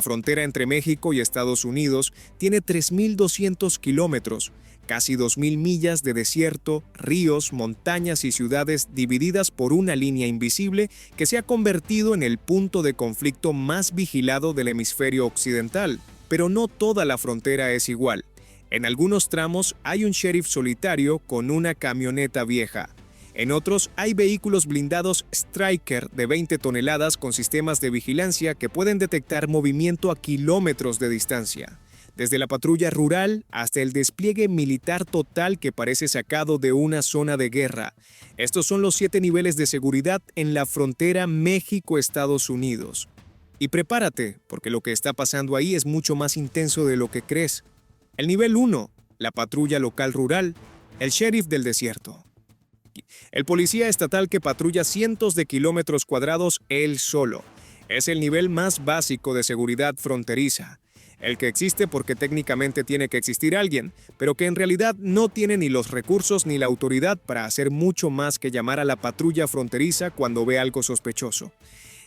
La frontera entre México y Estados Unidos tiene 3.200 kilómetros, casi 2.000 millas de desierto, ríos, montañas y ciudades divididas por una línea invisible que se ha convertido en el punto de conflicto más vigilado del hemisferio occidental. Pero no toda la frontera es igual. En algunos tramos hay un sheriff solitario con una camioneta vieja. En otros hay vehículos blindados Stryker de 20 toneladas con sistemas de vigilancia que pueden detectar movimiento a kilómetros de distancia. Desde la patrulla rural hasta el despliegue militar total que parece sacado de una zona de guerra. Estos son los 7 niveles de seguridad en la frontera México-Estados Unidos. Y prepárate, porque lo que está pasando ahí es mucho más intenso de lo que crees. El nivel 1, la patrulla local rural, el sheriff del desierto. El policía estatal que patrulla cientos de kilómetros cuadrados él solo. Es el nivel más básico de seguridad fronteriza. El que existe porque técnicamente tiene que existir alguien, pero que en realidad no tiene ni los recursos ni la autoridad para hacer mucho más que llamar a la patrulla fronteriza cuando ve algo sospechoso.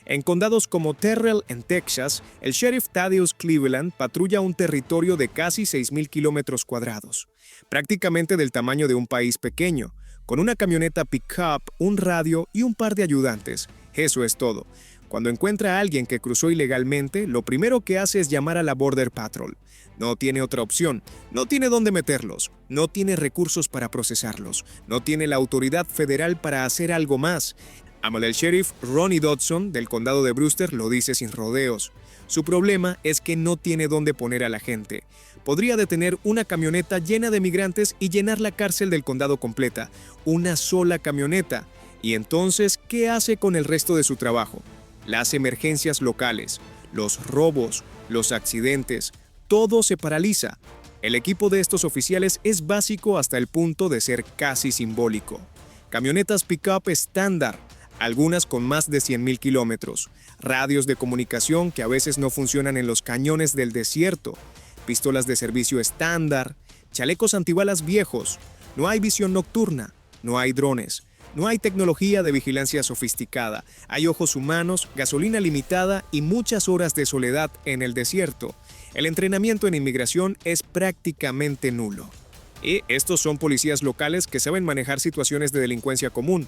En condados como Terrell, en Texas, el sheriff Thaddeus Cleveland patrulla un territorio de casi 6.000 kilómetros cuadrados, prácticamente del tamaño de un país pequeño, con una camioneta pick-up, un radio y un par de ayudantes. Eso es todo. Cuando encuentra a alguien que cruzó ilegalmente, lo primero que hace es llamar a la Border Patrol. No tiene otra opción, no tiene dónde meterlos, no tiene recursos para procesarlos, no tiene la autoridad federal para hacer algo más. El sheriff Ronnie Dodson, del condado de Brewster, lo dice sin rodeos. Su problema es que no tiene dónde poner a la gente. Podría detener una camioneta llena de migrantes y llenar la cárcel del condado completa. Una sola camioneta. Y entonces, ¿qué hace con el resto de su trabajo? Las emergencias locales, los robos, los accidentes, todo se paraliza. El equipo de estos oficiales es básico hasta el punto de ser casi simbólico. Camionetas pick-up estándar, algunas con más de 100.000 kilómetros, radios de comunicación que a veces no funcionan en los cañones del desierto, pistolas de servicio estándar, chalecos antibalas viejos, no hay visión nocturna, no hay drones, no hay tecnología de vigilancia sofisticada, hay ojos humanos, gasolina limitada y muchas horas de soledad en el desierto. El entrenamiento en inmigración es prácticamente nulo. Y estos son policías locales que saben manejar situaciones de delincuencia común,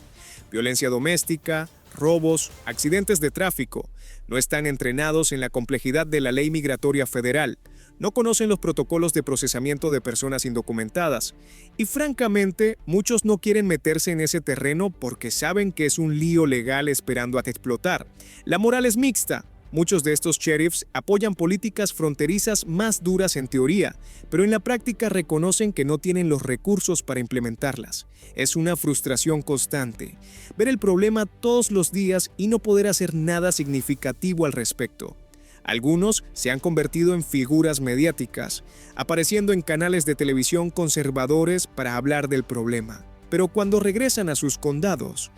violencia doméstica, robos, accidentes de tráfico. No están entrenados en la complejidad de la ley migratoria federal. No conocen los protocolos de procesamiento de personas indocumentadas. Y francamente, muchos no quieren meterse en ese terreno porque saben que es un lío legal esperando a explotar. La moral es mixta. Muchos de estos sheriffs apoyan políticas fronterizas más duras en teoría, pero en la práctica reconocen que no tienen los recursos para implementarlas. Es una frustración constante. Ver el problema todos los días y no poder hacer nada significativo al respecto. Algunos se han convertido en figuras mediáticas, apareciendo en canales de televisión conservadores para hablar del problema. Pero cuando regresan a sus condados,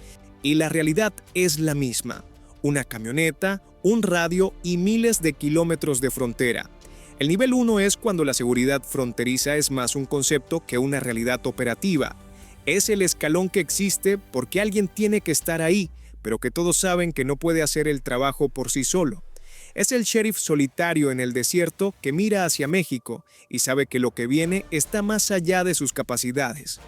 y la realidad es la misma. Una camioneta, un radio y miles de kilómetros de frontera. El nivel 1 es cuando la seguridad fronteriza es más un concepto que una realidad operativa. Es el escalón que existe porque alguien tiene que estar ahí, pero que todos saben que no puede hacer el trabajo por sí solo. Es el sheriff solitario en el desierto que mira hacia México y sabe que lo que viene está más allá de sus capacidades.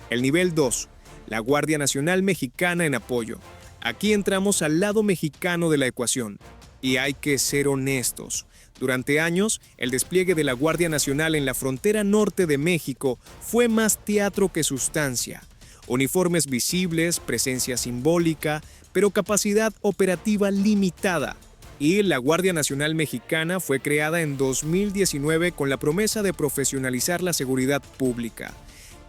El nivel 2, la Guardia Nacional Mexicana en apoyo. Aquí entramos al lado mexicano de la ecuación. Y hay que ser honestos. Durante años, el despliegue de la Guardia Nacional en la frontera norte de México fue más teatro que sustancia. Uniformes visibles, presencia simbólica, pero capacidad operativa limitada. Y la Guardia Nacional Mexicana fue creada en 2019 con la promesa de profesionalizar la seguridad pública.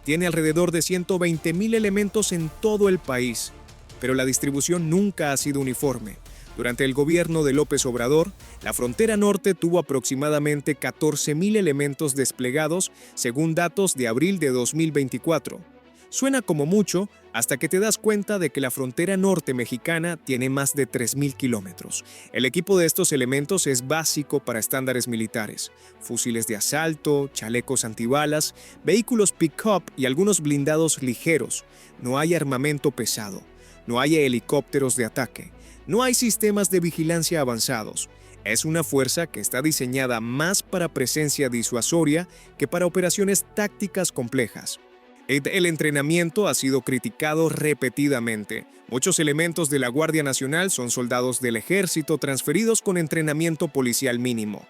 Tiene alrededor de 120,000 elementos en todo el país. Pero la distribución nunca ha sido uniforme. Durante el gobierno de López Obrador, la frontera norte tuvo aproximadamente 14,000 elementos desplegados, según datos de abril de 2024. Suena como mucho hasta que te das cuenta de que la frontera norte mexicana tiene más de 3,000 kilómetros. El equipo de estos elementos es básico para estándares militares. Fusiles de asalto, chalecos antibalas, vehículos pick-up y algunos blindados ligeros. No hay armamento pesado. No hay helicópteros de ataque. No hay sistemas de vigilancia avanzados. Es una fuerza que está diseñada más para presencia disuasoria que para operaciones tácticas complejas. El entrenamiento ha sido criticado repetidamente. Muchos elementos de la Guardia Nacional son soldados del ejército transferidos con entrenamiento policial mínimo.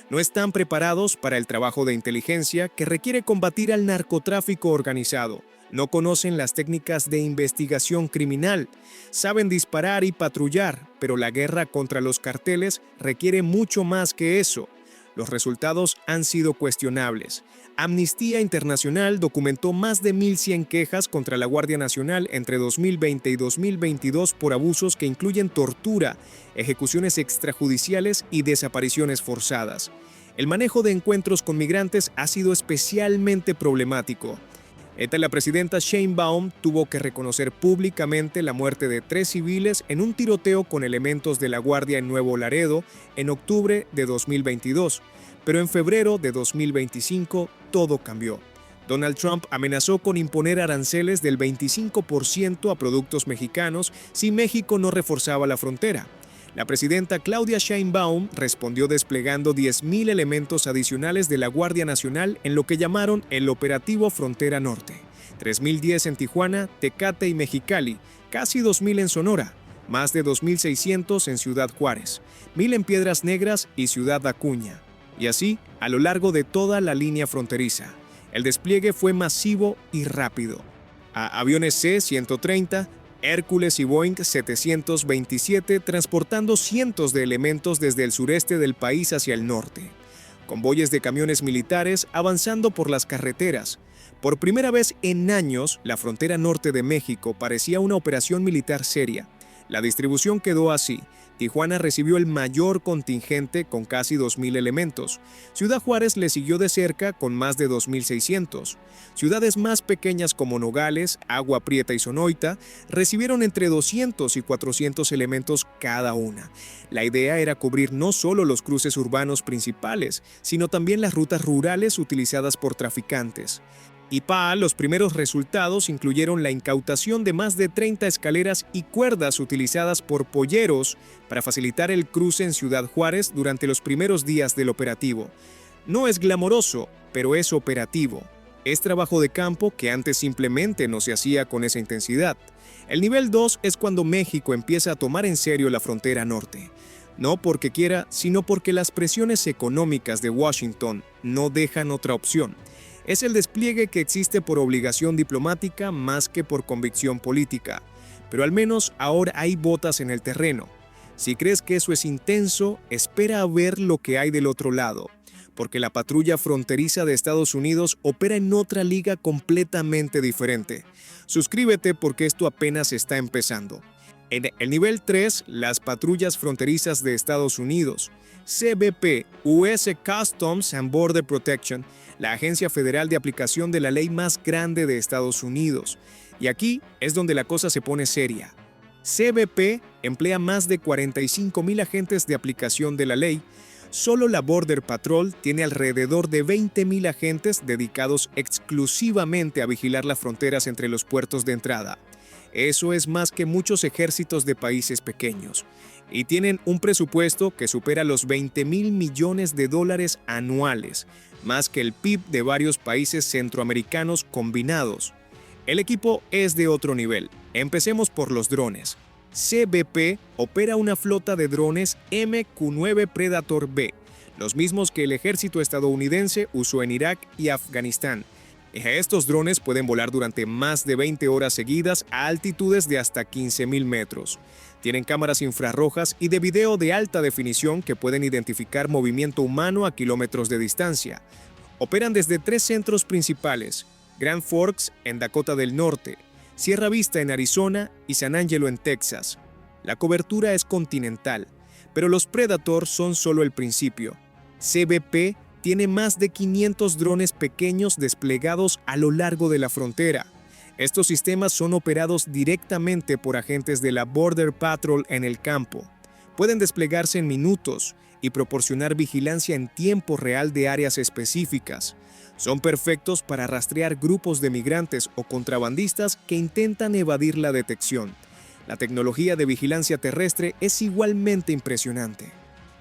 No están preparados para el trabajo de inteligencia que requiere combatir al narcotráfico organizado. No conocen las técnicas de investigación criminal. Saben disparar y patrullar, pero la guerra contra los carteles requiere mucho más que eso. Los resultados han sido cuestionables. Amnistía Internacional documentó más de 1,100 quejas contra la Guardia Nacional entre 2020 y 2022 por abusos que incluyen tortura, ejecuciones extrajudiciales y desapariciones forzadas. El manejo de encuentros con migrantes ha sido especialmente problemático. La presidenta Sheinbaum tuvo que reconocer públicamente la muerte de 3 civiles en un tiroteo con elementos de la Guardia en Nuevo Laredo en octubre de 2022, pero en febrero de 2025 todo cambió. Donald Trump amenazó con imponer aranceles del 25% a productos mexicanos si México no reforzaba la frontera. La presidenta Claudia Sheinbaum respondió desplegando 10,000 elementos adicionales de la Guardia Nacional en lo que llamaron el Operativo Frontera Norte. 3,010 en Tijuana, Tecate y Mexicali, casi 2,000 en Sonora, más de 2,600 en Ciudad Juárez, 1,000 en Piedras Negras y Ciudad Acuña. Y así, a lo largo de toda la línea fronteriza. El despliegue fue masivo y rápido. Aviones C-130, Hércules y Boeing 727 transportando cientos de elementos desde el sureste del país hacia el norte. Convoyes de camiones militares avanzando por las carreteras. Por primera vez en años, la frontera norte de México parecía una operación militar seria. La distribución quedó así. Tijuana recibió el mayor contingente con casi 2,000 elementos. Ciudad Juárez le siguió de cerca con más de 2,600. Ciudades más pequeñas como Nogales, Agua Prieta y Sonoita recibieron entre 200 y 400 elementos cada una. La idea era cubrir no solo los cruces urbanos principales, sino también las rutas rurales utilizadas por traficantes. Los primeros resultados incluyeron la incautación de más de 30 escaleras y cuerdas utilizadas por polleros para facilitar el cruce en Ciudad Juárez durante los primeros días del operativo. No es glamoroso, pero es operativo. Es trabajo de campo que antes simplemente no se hacía con esa intensidad. El nivel 2 es cuando México empieza a tomar en serio la frontera norte. No porque quiera, sino porque las presiones económicas de Washington no dejan otra opción. Es el despliegue que existe por obligación diplomática más que por convicción política. Pero al menos ahora hay botas en el terreno. Si crees que eso es intenso, espera a ver lo que hay del otro lado, porque la patrulla fronteriza de Estados Unidos opera en otra liga completamente diferente. Suscríbete porque esto apenas está empezando. En el nivel 3, las patrullas fronterizas de Estados Unidos, CBP, US Customs and Border Protection, la agencia federal de aplicación de la ley más grande de Estados Unidos. Y aquí es donde la cosa se pone seria. CBP emplea más de 45,000 agentes de aplicación de la ley. Solo la Border Patrol tiene alrededor de 20,000 agentes dedicados exclusivamente a vigilar las fronteras entre los puertos de entrada. Eso es más que muchos ejércitos de países pequeños. Y tienen un presupuesto que supera los $20,000 millones anuales, más que el PIB de varios países centroamericanos combinados. El equipo es de otro nivel. Empecemos por los drones. CBP opera una flota de drones MQ-9 Predator B, los mismos que el ejército estadounidense usó en Irak y Afganistán. Estos drones pueden volar durante más de 20 horas seguidas a altitudes de hasta 15,000 metros. Tienen cámaras infrarrojas y de video de alta definición que pueden identificar movimiento humano a kilómetros de distancia. Operan desde 3 centros principales: Grand Forks en Dakota del Norte, Sierra Vista en Arizona y San Angelo en Texas. La cobertura es continental, pero los Predator son solo el principio. CBP tiene más de 500 drones pequeños desplegados a lo largo de la frontera. Estos sistemas son operados directamente por agentes de la Border Patrol en el campo. Pueden desplegarse en minutos y proporcionar vigilancia en tiempo real de áreas específicas. Son perfectos para rastrear grupos de migrantes o contrabandistas que intentan evadir la detección. La tecnología de vigilancia terrestre es igualmente impresionante.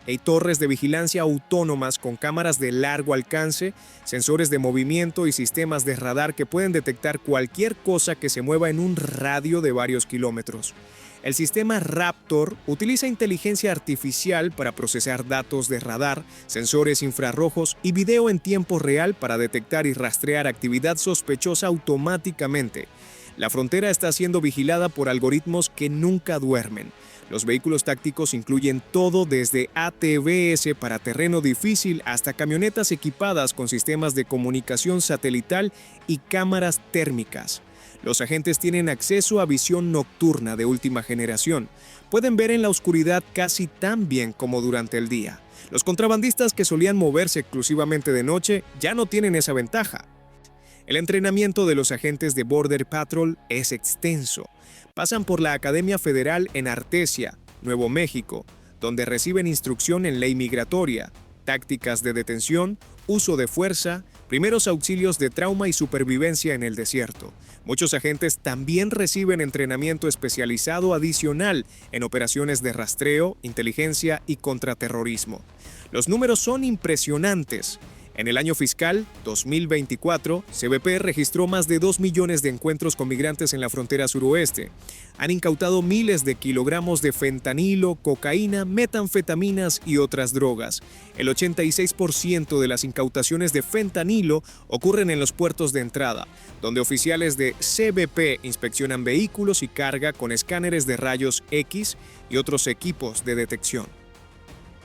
y torres de vigilancia autónomas con cámaras de largo alcance, sensores de movimiento y sistemas de radar que pueden detectar cualquier cosa que se mueva en un radio de varios kilómetros. El sistema Raptor utiliza inteligencia artificial para procesar datos de radar, sensores infrarrojos y video en tiempo real para detectar y rastrear actividad sospechosa automáticamente. La frontera está siendo vigilada por algoritmos que nunca duermen. Los vehículos tácticos incluyen todo desde ATVs para terreno difícil hasta camionetas equipadas con sistemas de comunicación satelital y cámaras térmicas. Los agentes tienen acceso a visión nocturna de última generación. Pueden ver en la oscuridad casi tan bien como durante el día. Los contrabandistas que solían moverse exclusivamente de noche ya no tienen esa ventaja. El entrenamiento de los agentes de Border Patrol es extenso. Pasan por la Academia Federal en Artesia, Nuevo México, donde reciben instrucción en ley migratoria, tácticas de detención, uso de fuerza, primeros auxilios de trauma y supervivencia en el desierto. Muchos agentes también reciben entrenamiento especializado adicional en operaciones de rastreo, inteligencia y contraterrorismo. Los números son impresionantes. En el año fiscal 2024, CBP registró más de 2 millones de encuentros con migrantes en la frontera suroeste. Han incautado miles de kilogramos de fentanilo, cocaína, metanfetaminas y otras drogas. El 86% de las incautaciones de fentanilo ocurren en los puertos de entrada, donde oficiales de CBP inspeccionan vehículos y carga con escáneres de rayos X y otros equipos de detección.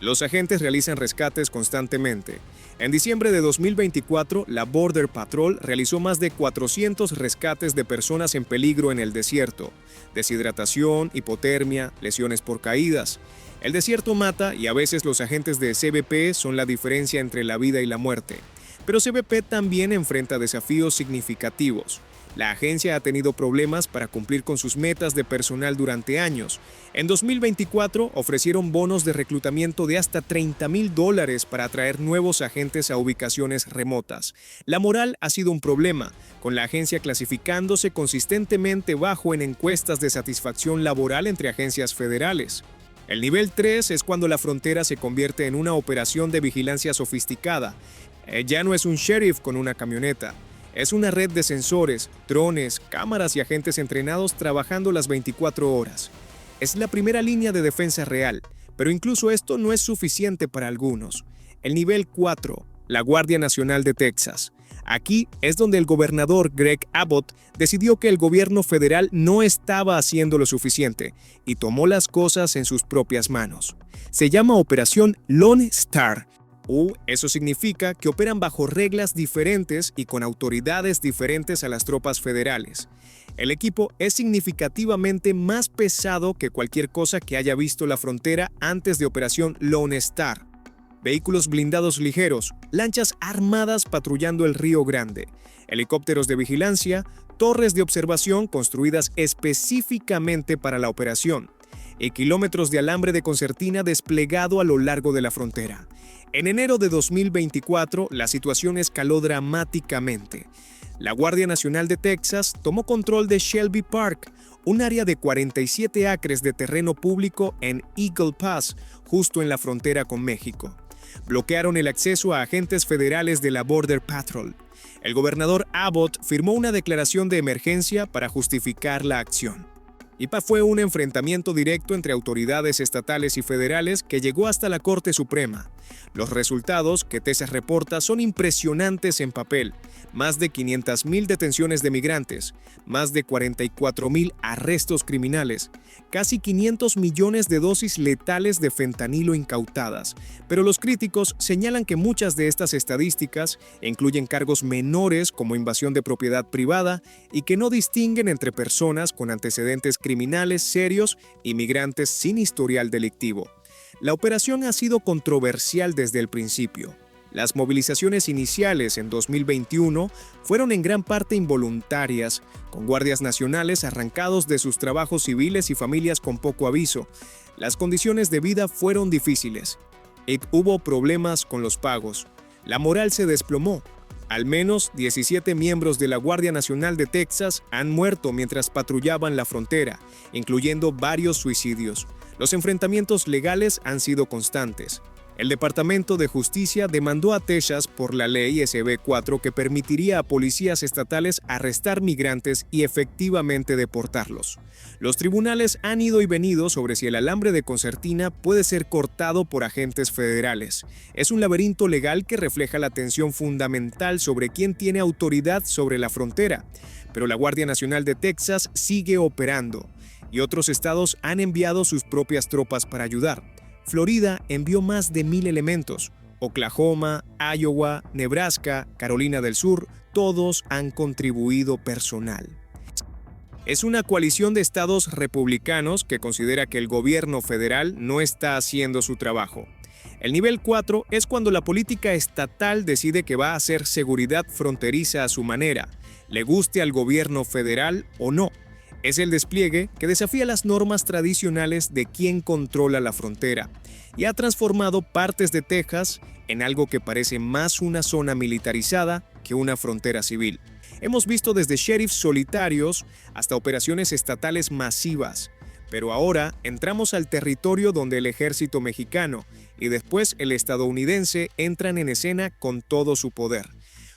Los agentes realizan rescates constantemente. En diciembre de 2024, la Border Patrol realizó más de 400 rescates de personas en peligro en el desierto. Deshidratación, hipotermia, lesiones por caídas. El desierto mata y a veces los agentes de CBP son la diferencia entre la vida y la muerte. Pero CBP también enfrenta desafíos significativos. La agencia ha tenido problemas para cumplir con sus metas de personal durante años. En 2024 ofrecieron bonos de reclutamiento de hasta $30,000 para atraer nuevos agentes a ubicaciones remotas. La moral ha sido un problema, con la agencia clasificándose consistentemente bajo en encuestas de satisfacción laboral entre agencias federales. El nivel 3 es cuando la frontera se convierte en una operación de vigilancia sofisticada. Ya no es un sheriff con una camioneta. Es una red de sensores, drones, cámaras y agentes entrenados trabajando las 24 horas. Es la primera línea de defensa real, pero incluso esto no es suficiente para algunos. El nivel 4, la Guardia Nacional de Texas. Aquí es donde el gobernador Greg Abbott decidió que el gobierno federal no estaba haciendo lo suficiente y tomó las cosas en sus propias manos. Se llama Operación Lone Star. Eso significa que operan bajo reglas diferentes y con autoridades diferentes a las tropas federales. El equipo es significativamente más pesado que cualquier cosa que haya visto la frontera antes de Operación Lone Star. Vehículos blindados ligeros, lanchas armadas patrullando el Río Grande, helicópteros de vigilancia, torres de observación construidas específicamente para la operación, y kilómetros de alambre de concertina desplegado a lo largo de la frontera. En enero de 2024, la situación escaló dramáticamente. La Guardia Nacional de Texas tomó control de Shelby Park, un área de 47 acres de terreno público en Eagle Pass, justo en la frontera con México. Bloquearon el acceso a agentes federales de la Border Patrol. El gobernador Abbott firmó una declaración de emergencia para justificar la acción. Fue un enfrentamiento directo entre autoridades estatales y federales que llegó hasta la Corte Suprema. Los resultados que Texas reporta son impresionantes en papel. Más de 500,000 detenciones de migrantes, más de 44,000 arrestos criminales, casi 500 millones de dosis letales de fentanilo incautadas. Pero los críticos señalan que muchas de estas estadísticas incluyen cargos menores como invasión de propiedad privada y que no distinguen entre personas con antecedentes criminales serios y migrantes sin historial delictivo. La operación ha sido controversial desde el principio. Las movilizaciones iniciales en 2021 fueron en gran parte involuntarias, con guardias nacionales arrancados de sus trabajos civiles y familias con poco aviso. Las condiciones de vida fueron difíciles y hubo problemas con los pagos. La moral se desplomó. Al menos 17 miembros de la Guardia Nacional de Texas han muerto mientras patrullaban la frontera, incluyendo varios suicidios. Los enfrentamientos legales han sido constantes. El Departamento de Justicia demandó a Texas por la ley SB4 que permitiría a policías estatales arrestar migrantes y efectivamente deportarlos. Los tribunales han ido y venido sobre si el alambre de concertina puede ser cortado por agentes federales. Es un laberinto legal que refleja la tensión fundamental sobre quién tiene autoridad sobre la frontera. Pero la Guardia Nacional de Texas sigue operando y otros estados han enviado sus propias tropas para ayudar. Florida envió más de 1,000 elementos. Oklahoma, Iowa, Nebraska, Carolina del Sur, todos han contribuido personal. Es una coalición de estados republicanos que considera que el gobierno federal no está haciendo su trabajo. El nivel 4 es cuando la política estatal decide que va a hacer seguridad fronteriza a su manera, le guste al gobierno federal o no. Es el despliegue que desafía las normas tradicionales de quién controla la frontera y ha transformado partes de Texas en algo que parece más una zona militarizada que una frontera civil. Hemos visto desde sheriffs solitarios hasta operaciones estatales masivas, pero ahora entramos al territorio donde el ejército mexicano y después el estadounidense entran en escena con todo su poder.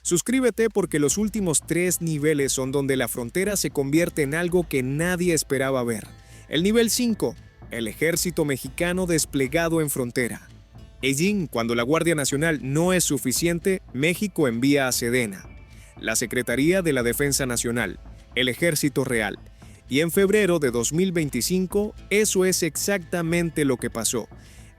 Suscríbete porque los últimos 3 niveles son donde la frontera se convierte en algo que nadie esperaba ver. El nivel 5, el ejército mexicano desplegado en frontera. Allí, cuando la Guardia Nacional no es suficiente, México envía a Sedena, la Secretaría de la Defensa Nacional, el Ejército Real. Y en febrero de 2025, eso es exactamente lo que pasó.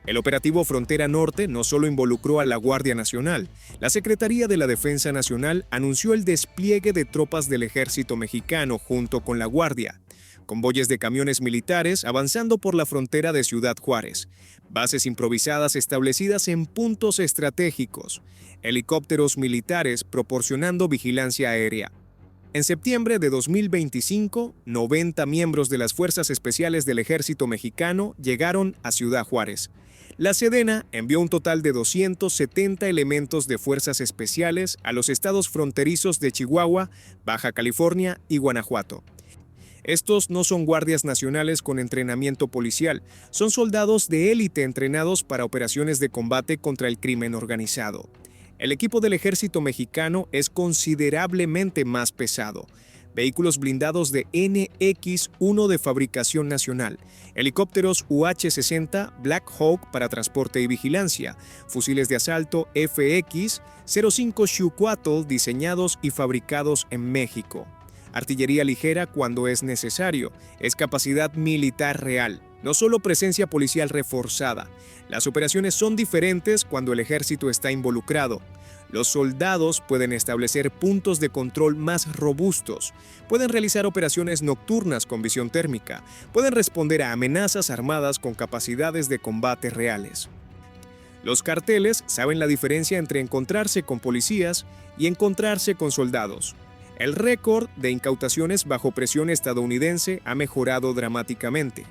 El operativo Frontera Norte no solo involucró a la Guardia Nacional, la Secretaría de la Defensa Nacional anunció el despliegue de tropas del ejército mexicano junto con la Guardia, convoyes de camiones militares avanzando por la frontera de Ciudad Juárez, bases improvisadas establecidas en puntos estratégicos, helicópteros militares proporcionando vigilancia aérea. En septiembre de 2025, 90 miembros de las Fuerzas Especiales del Ejército Mexicano llegaron a Ciudad Juárez. La Sedena envió un total de 270 elementos de fuerzas especiales a los estados fronterizos de Chihuahua, Baja California y Guanajuato. Estos no son guardias nacionales con entrenamiento policial, son soldados de élite entrenados para operaciones de combate contra el crimen organizado. El equipo del ejército mexicano es considerablemente más pesado. Vehículos blindados de NX-1 de fabricación nacional, helicópteros UH-60 Black Hawk para transporte y vigilancia, fusiles de asalto FX-05 Schuquatl diseñados y fabricados en México. Artillería ligera cuando es necesario, es capacidad militar real, no solo presencia policial reforzada. Las operaciones son diferentes cuando el ejército está involucrado. Los soldados pueden establecer puntos de control más robustos, pueden realizar operaciones nocturnas con visión térmica, pueden responder a amenazas armadas con capacidades de combate reales. Los carteles saben la diferencia entre encontrarse con policías y encontrarse con soldados. El récord de incautaciones bajo presión estadounidense ha mejorado dramáticamente.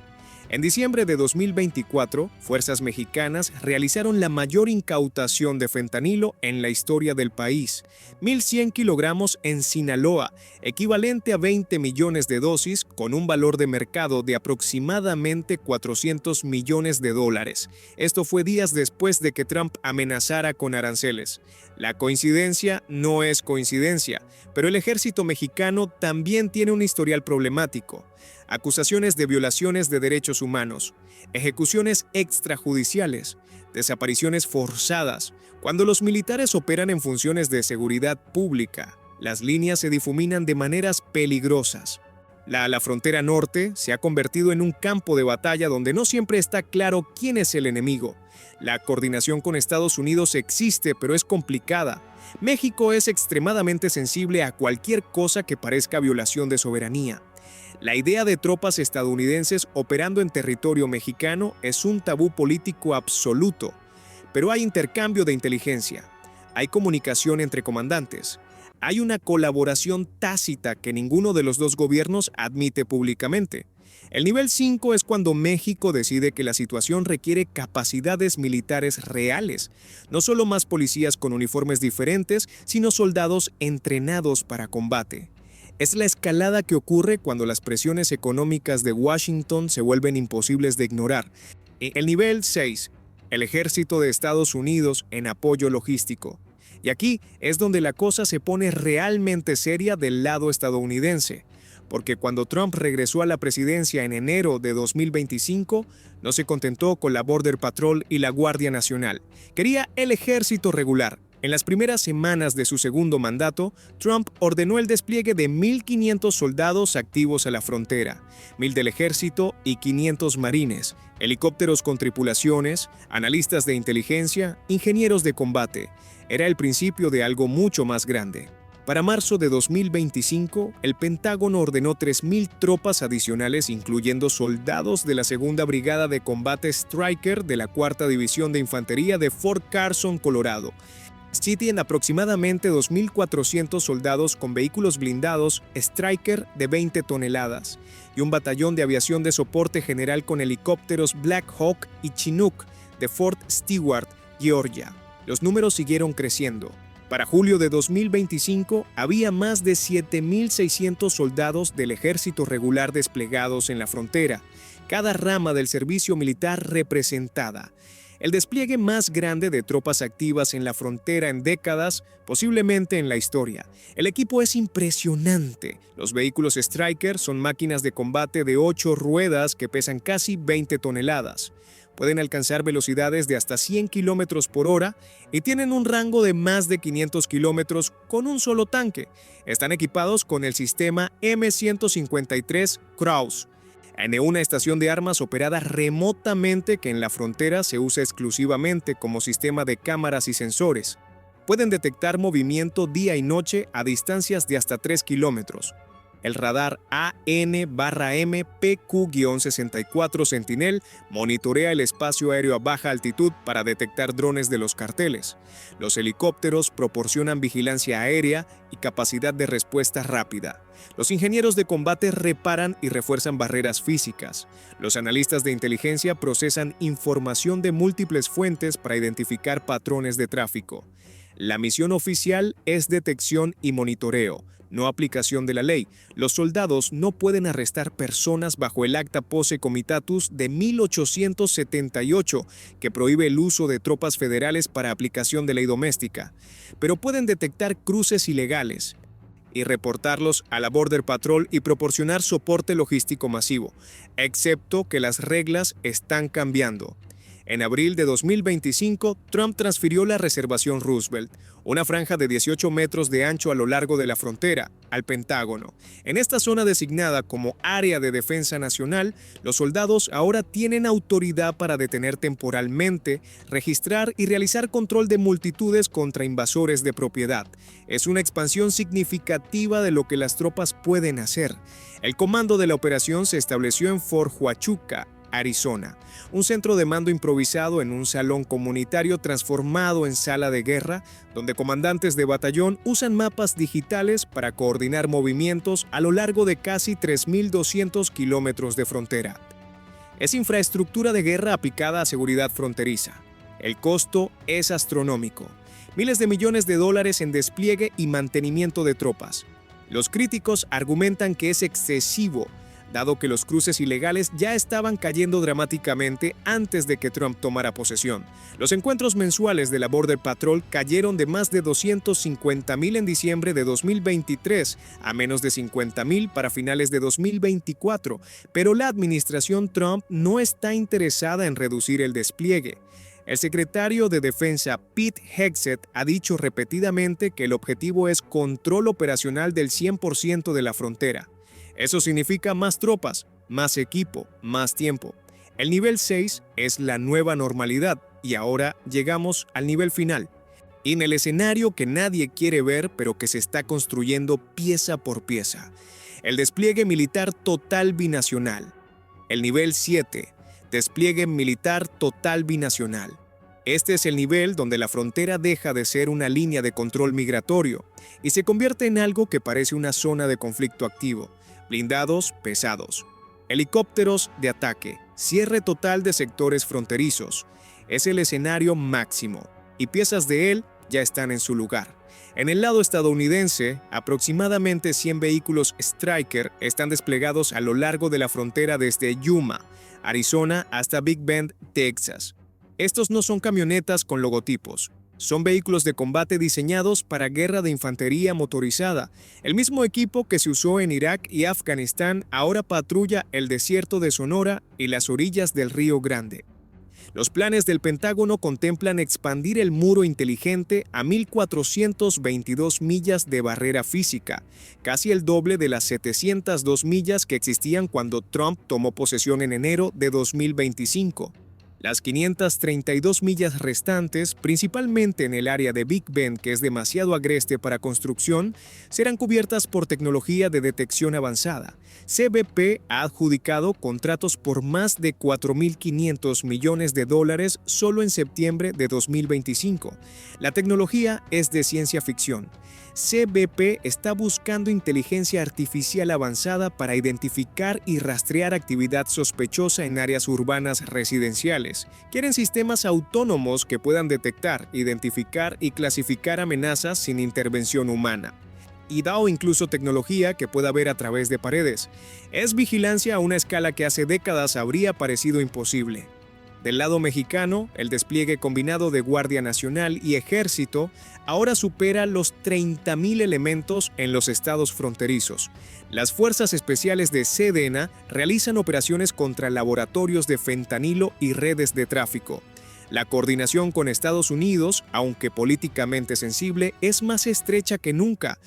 En diciembre de 2024, fuerzas mexicanas realizaron la mayor incautación de fentanilo en la historia del país, 1,100 kilogramos en Sinaloa, equivalente a 20 millones de dosis con un valor de mercado de aproximadamente 400 millones de dólares. Esto fue días después de que Trump amenazara con aranceles. La coincidencia no es coincidencia, pero el ejército mexicano también tiene un historial problemático. Acusaciones de violaciones de derechos humanos, ejecuciones extrajudiciales, desapariciones forzadas. Cuando los militares operan en funciones de seguridad pública, las líneas se difuminan de maneras peligrosas. La frontera norte se ha convertido en un campo de batalla donde no siempre está claro quién es el enemigo. La coordinación con Estados Unidos existe, pero es complicada. México es extremadamente sensible a cualquier cosa que parezca violación de soberanía. La idea de tropas estadounidenses operando en territorio mexicano es un tabú político absoluto, pero hay intercambio de inteligencia, hay comunicación entre comandantes, hay una colaboración tácita que ninguno de los dos gobiernos admite públicamente. El nivel 5 es cuando México decide que la situación requiere capacidades militares reales, no solo más policías con uniformes diferentes, sino soldados entrenados para combate. Es la escalada que ocurre cuando las presiones económicas de Washington se vuelven imposibles de ignorar. El nivel 6. el ejército de Estados Unidos en apoyo logístico. Y aquí es donde la cosa se pone realmente seria del lado estadounidense, porque cuando Trump regresó a la presidencia en enero de 2025, no se contentó con la Border Patrol y la Guardia Nacional. Quería el ejército regular. En las primeras semanas de su segundo mandato, Trump ordenó el despliegue de 1.500 soldados activos a la frontera, 1.000 del ejército y 500 marines, helicópteros con tripulaciones, analistas de inteligencia, ingenieros de combate. Era el principio de algo mucho más grande. Para marzo de 2025, el Pentágono ordenó 3.000 tropas adicionales, incluyendo soldados de la Segunda Brigada de Combate Stryker de la 4ª División de Infantería de Fort Carson, Colorado. Tienen aproximadamente 2.400 soldados con vehículos blindados Stryker de 20 toneladas y un batallón de aviación de soporte general con helicópteros Black Hawk y Chinook de Fort Stewart, Georgia. Los números siguieron creciendo. Para julio de 2025 había más de 7.600 soldados del ejército regular desplegados en la frontera, cada rama del servicio militar representada. El despliegue más grande de tropas activas en la frontera en décadas, posiblemente en la historia. El equipo es impresionante. Los vehículos Stryker son máquinas de combate de 8 ruedas que pesan casi 20 toneladas. Pueden alcanzar velocidades de hasta 100 km por hora y tienen un rango de más de 500 km con un solo tanque. Están equipados con el sistema M153 Krauss, en una estación de armas operada remotamente que en la frontera se usa exclusivamente como sistema de cámaras y sensores. Pueden detectar movimiento día y noche a distancias de hasta 3 kilómetros. El radar AN/M PQ-64 Sentinel monitorea el espacio aéreo a baja altitud para detectar drones de los carteles. Los helicópteros proporcionan vigilancia aérea y capacidad de respuesta rápida. Los ingenieros de combate reparan y refuerzan barreras físicas. Los analistas de inteligencia procesan información de múltiples fuentes para identificar patrones de tráfico. La misión oficial es detección y monitoreo, no aplicación de la ley. Los soldados no pueden arrestar personas bajo el Acta Posse Comitatus de 1878, que prohíbe el uso de tropas federales para aplicación de ley doméstica, pero pueden detectar cruces ilegales y reportarlos a la Border Patrol y proporcionar soporte logístico masivo, excepto que las reglas están cambiando. En abril de 2025, Trump transfirió la Reservación Roosevelt, una franja de 18 metros de ancho a lo largo de la frontera, al Pentágono. En esta zona designada como Área de Defensa Nacional, los soldados ahora tienen autoridad para detener temporalmente, registrar y realizar control de multitudes contra invasores de propiedad. Es una expansión significativa de lo que las tropas pueden hacer. El comando de la operación se estableció en Fort Huachuca, Arizona, un centro de mando improvisado en un salón comunitario transformado en sala de guerra, donde comandantes de batallón usan mapas digitales para coordinar movimientos a lo largo de casi 3.200 kilómetros de frontera. Es infraestructura de guerra aplicada a seguridad fronteriza. El costo es astronómico. Miles de millones de dólares en despliegue y mantenimiento de tropas. Los críticos argumentan que es excesivo, dado que los cruces ilegales ya estaban cayendo dramáticamente antes de que Trump tomara posesión. Los encuentros mensuales de la Border Patrol cayeron de más de 250,000 en diciembre de 2023 a menos de 50,000 para finales de 2024, pero la administración Trump no está interesada en reducir el despliegue. El secretario de Defensa Pete Hegseth ha dicho repetidamente que el objetivo es control operacional del 100% de la frontera. Eso significa más tropas, más equipo, más tiempo. El nivel 6 es la nueva normalidad y ahora llegamos al nivel final. En el escenario que nadie quiere ver pero que se está construyendo pieza por pieza. El despliegue militar total binacional. El nivel 7, despliegue militar total binacional. Este es el nivel donde la frontera deja de ser una línea de control migratorio y se convierte en algo que parece una zona de conflicto activo. Blindados pesados, helicópteros de ataque, cierre total de sectores fronterizos. Es el escenario máximo y piezas de él ya están en su lugar. En el lado estadounidense, aproximadamente 100 vehículos Stryker están desplegados a lo largo de la frontera desde Yuma, Arizona hasta Big Bend, Texas. Estos no son camionetas con logotipos. Son vehículos de combate diseñados para guerra de infantería motorizada. El mismo equipo que se usó en Irak y Afganistán ahora patrulla el desierto de Sonora y las orillas del Río Grande. Los planes del Pentágono contemplan expandir el muro inteligente a 1.422 millas de barrera física, casi el doble de las 702 millas que existían cuando Trump tomó posesión en enero de 2025. Las 532 millas restantes, principalmente en el área de Big Bend, que es demasiado agreste para construcción, serán cubiertas por tecnología de detección avanzada. CBP ha adjudicado contratos por más de $4.500 millones solo en septiembre de 2025. La tecnología es de ciencia ficción. CBP está buscando inteligencia artificial avanzada para identificar y rastrear actividad sospechosa en áreas urbanas residenciales. Quieren sistemas autónomos que puedan detectar, identificar y clasificar amenazas sin intervención humana. Y da incluso tecnología que pueda ver a través de paredes. Es vigilancia a una escala que hace décadas habría parecido imposible. Del lado mexicano, el despliegue combinado de Guardia Nacional y Ejército ahora supera los 30.000 elementos en los estados fronterizos. Las fuerzas especiales de Sedena realizan operaciones contra laboratorios de fentanilo y redes de tráfico. La coordinación con Estados Unidos, aunque políticamente sensible, es más estrecha que nunca.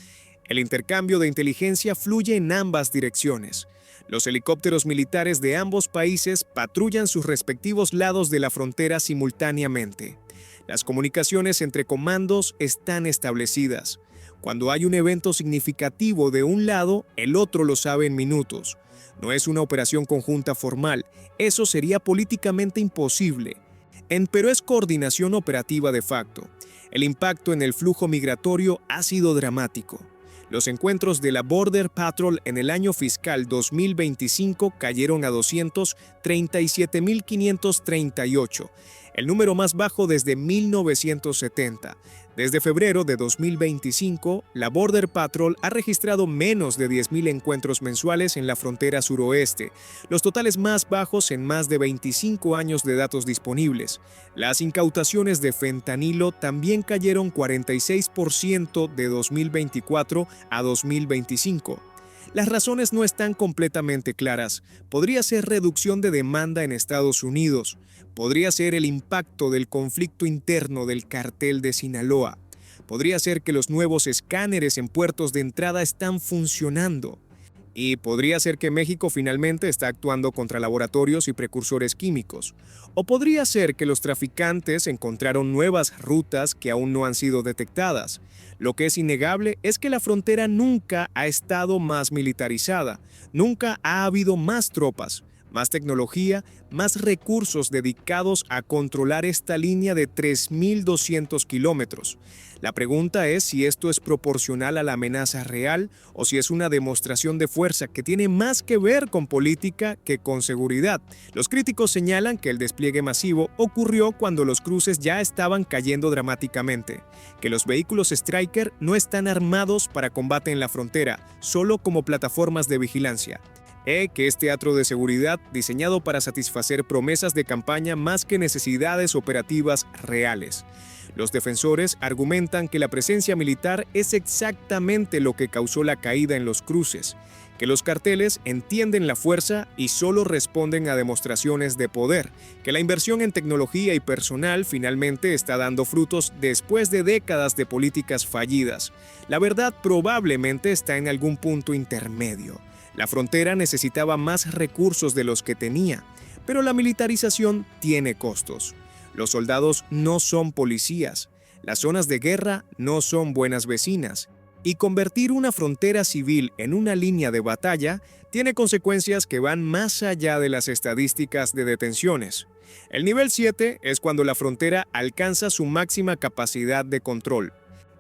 El intercambio de inteligencia fluye en ambas direcciones. Los helicópteros militares de ambos países patrullan sus respectivos lados de la frontera simultáneamente. Las comunicaciones entre comandos están establecidas. Cuando hay un evento significativo de un lado, el otro lo sabe en minutos. No es una operación conjunta formal, eso sería políticamente imposible. Pero es coordinación operativa de facto. El impacto en el flujo migratorio ha sido dramático. Los encuentros de la Border Patrol en el año fiscal 2025 cayeron a 237.538, el número más bajo desde 1970. Desde febrero de 2025, la Border Patrol ha registrado menos de 10.000 encuentros mensuales en la frontera suroeste, los totales más bajos en más de 25 años de datos disponibles. Las incautaciones de fentanilo también cayeron 46% de 2024 a 2025. Las razones no están completamente claras. Podría ser reducción de demanda en Estados Unidos. Podría ser el impacto del conflicto interno del cartel de Sinaloa. Podría ser que los nuevos escáneres en puertos de entrada están funcionando. Y podría ser que México finalmente está actuando contra laboratorios y precursores químicos. O podría ser que los traficantes encontraron nuevas rutas que aún no han sido detectadas. Lo que es innegable es que la frontera nunca ha estado más militarizada, nunca ha habido más tropas, más tecnología, más recursos dedicados a controlar esta línea de 3.200 kilómetros. La pregunta es si esto es proporcional a la amenaza real o si es una demostración de fuerza que tiene más que ver con política que con seguridad. Los críticos señalan que el despliegue masivo ocurrió cuando los cruces ya estaban cayendo dramáticamente, que los vehículos Stryker no están armados para combate en la frontera, solo como plataformas de vigilancia. Que es teatro de seguridad diseñado para satisfacer promesas de campaña más que necesidades operativas reales. Los defensores argumentan que la presencia militar es exactamente lo que causó la caída en los cruces, que los carteles entienden la fuerza y solo responden a demostraciones de poder, que la inversión en tecnología y personal finalmente está dando frutos después de décadas de políticas fallidas. La verdad probablemente está en algún punto intermedio. La frontera necesitaba más recursos de los que tenía, pero la militarización tiene costos. Los soldados no son policías, las zonas de guerra no son buenas vecinas, y convertir una frontera civil en una línea de batalla tiene consecuencias que van más allá de las estadísticas de detenciones. El nivel 7 es cuando la frontera alcanza su máxima capacidad de control.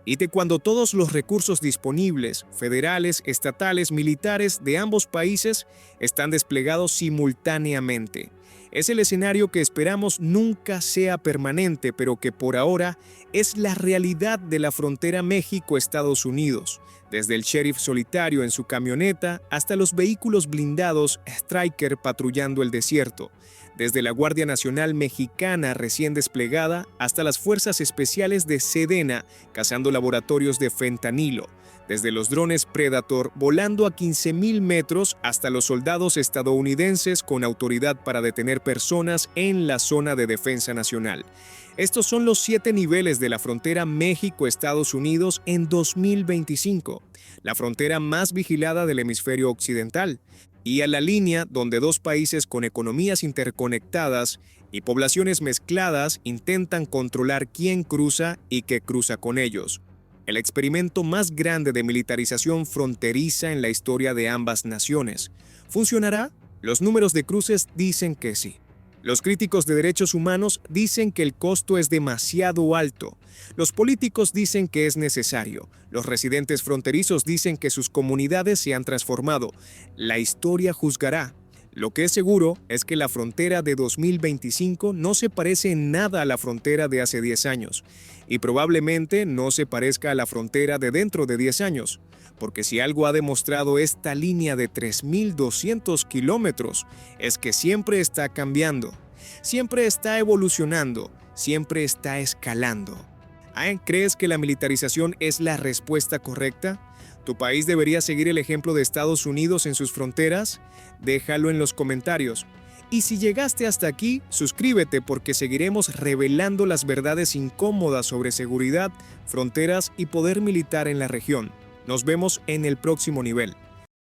Y de cuando todos los recursos disponibles, federales, estatales, militares de ambos países, están desplegados simultáneamente. Es el escenario que esperamos nunca sea permanente, pero que por ahora es la realidad de la frontera México-Estados Unidos, desde el sheriff solitario en su camioneta hasta los vehículos blindados Stryker patrullando el desierto, desde la Guardia Nacional Mexicana recién desplegada hasta las fuerzas especiales de Sedena cazando laboratorios de fentanilo, desde los drones Predator volando a 15.000 metros hasta los soldados estadounidenses con autoridad para detener personas en la zona de defensa nacional. Estos son los 7 niveles de la frontera México-Estados Unidos en 2025, la frontera más vigilada del hemisferio occidental, y a la línea donde dos países con economías interconectadas y poblaciones mezcladas intentan controlar quién cruza y qué cruza con ellos. El experimento más grande de militarización fronteriza en la historia de ambas naciones. ¿Funcionará? Los números de cruces dicen que sí. Los críticos de derechos humanos dicen que el costo es demasiado alto. Los políticos dicen que es necesario. Los residentes fronterizos dicen que sus comunidades se han transformado. La historia juzgará. Lo que es seguro es que la frontera de 2025 no se parece en nada a la frontera de hace 10 años. Y probablemente no se parezca a la frontera de dentro de 10 años. Porque si algo ha demostrado esta línea de 3.200 kilómetros, es que siempre está cambiando, siempre está evolucionando, siempre está escalando. ¿Crees que la militarización es la respuesta correcta? ¿Tu país debería seguir el ejemplo de Estados Unidos en sus fronteras? Déjalo en los comentarios. Y si llegaste hasta aquí, suscríbete porque seguiremos revelando las verdades incómodas sobre seguridad, fronteras y poder militar en la región. Nos vemos en el próximo nivel.